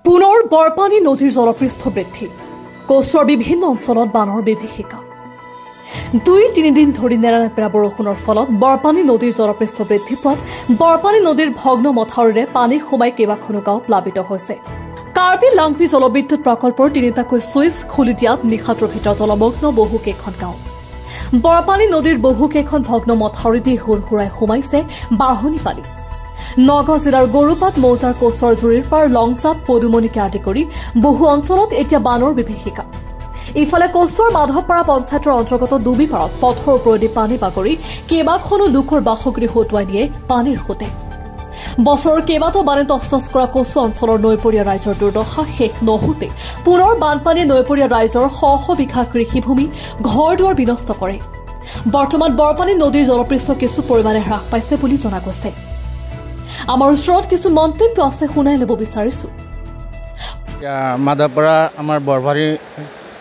পুনৰ বৰপানী নদীৰ জলপৃষ্ঠ বৃদ্ধি কোচৰ বিভিন্ন অঞ্চলত বানৰ বিভীষিকা ২-৩ দিন ধৰি নেৰানেপেৰা বৰষুণৰ ফলত বৰপানী নদীৰ জলপৃষ্ঠ বৃদ্ধি পোৱাত বৰপানী নদীৰ ভগ্ন মথাউৰিৰে পানী সোমাই কেইবাখনো গাঁও প্লাবিত হৈছে। কাৰ্বি লাংপি জলবিদ্যুৎ প্ৰকল্পৰ ৩টাকৈ ছুইচ খুলি দিয়াত নিশাটোৰ ভিতৰত জলমগ্ন বহুকেইখন গাঁও। বৰপানী নদীৰ বহুকেইখন ভগ্ন মথাউৰি দি হুৰহুৰাই সোমাইছে বাঢ়নি পানী। নগাঁও জিলাৰ গৰুপাট মৌজাৰ কোচৰ জুৰিৰ পাৰ লংচাপ পদুমণিকে আদি কৰি বহু অঞ্চলত এতিয়া বানৰ বিভীষিকা। ইফালে কোচৰ মাধৱপাৰা পঞ্চায়তৰ অন্তৰ্গত ডুবিপাৰত পথৰ ওপৰেদি পানী বাগৰি কেইবাখনো লোকৰ বাসগৃহ উটুৱাই নিয়ে পানীৰ সোঁতে। বছৰৰ কেইবাটাও বানে তছনছ কৰা কোচু অঞ্চলৰ নৈপৰীয়া ৰাইজৰ দুৰ্দশা শেষ নহওঁতে পুনৰ বানপানীয়ে নৈপৰীয়া ৰাইজৰ শ শ বিঘা কৃষিভূমি ঘৰ দুৱাৰ বিনষ্ট কৰে। বৰ্তমান বৰপানী নদীৰ জলপৃষ্ঠ কিছু পৰিমাণে হ্ৰাস পাইছে বুলি জনা গৈছে। আমাৰ ওচৰত কিছু মন্তব্য আছে, শুনাই ল'ব বিচাৰিছো। মাধৱপাৰা আমাৰ বৰপানী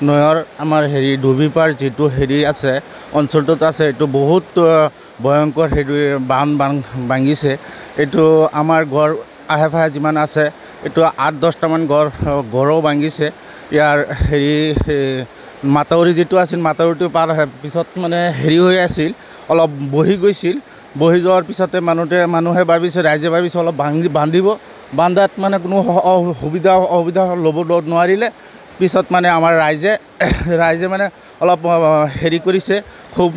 নৈৰ আমাৰ ডুবিপাৰ যিটো আছে অঞ্চলটোত আছে, এইটো বহুত ভয়ংকৰ বান ভাঙিছে। এইটো আমাৰ ঘৰ আহে পাহে যিমান আছে এইটো ৮-১০টামান ঘৰো ভাঙিছে। ইয়াৰ মাথাউৰি যিটো আছিল মাথাউৰিটো পাৰ পিছত মানে হৈ আছিল, অলপ বহি গৈছিল। বহি যোৱাৰ পিছতে মানুহে ভাবিছে, ৰাইজে ভাবিছে অলপ বান্ধিব, বান্ধাত মানে কোনো অসুবিধা ল'ব নোৱাৰিলে। পিছত মানে আমাৰ ৰাইজে মানে অলপ কৰিছে, খুব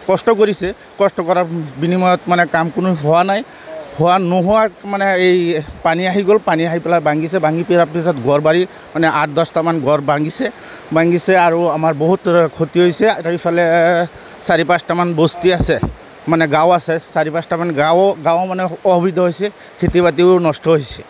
কষ্ট কৰিছে। কষ্ট কৰাৰ বিনিময়ত মানে কাম কোনো নোহোৱাক মানে এই পানী আহি গ'ল। পানী আহি পেলাই ভাঙি পেলাৰ পিছত ঘৰ বাৰী মানে ৮-১০টামান ঘৰ ভাঙিছে আৰু আমাৰ বহুত ক্ষতি হৈছে। আৰু ইফালে ৪-৫টামান বস্তি আছে, মানে গাঁও আছে, ৪-৫টামান গাঁও মানে অসুবিধা হৈছে, খেতি বাতিও নষ্ট হৈছে।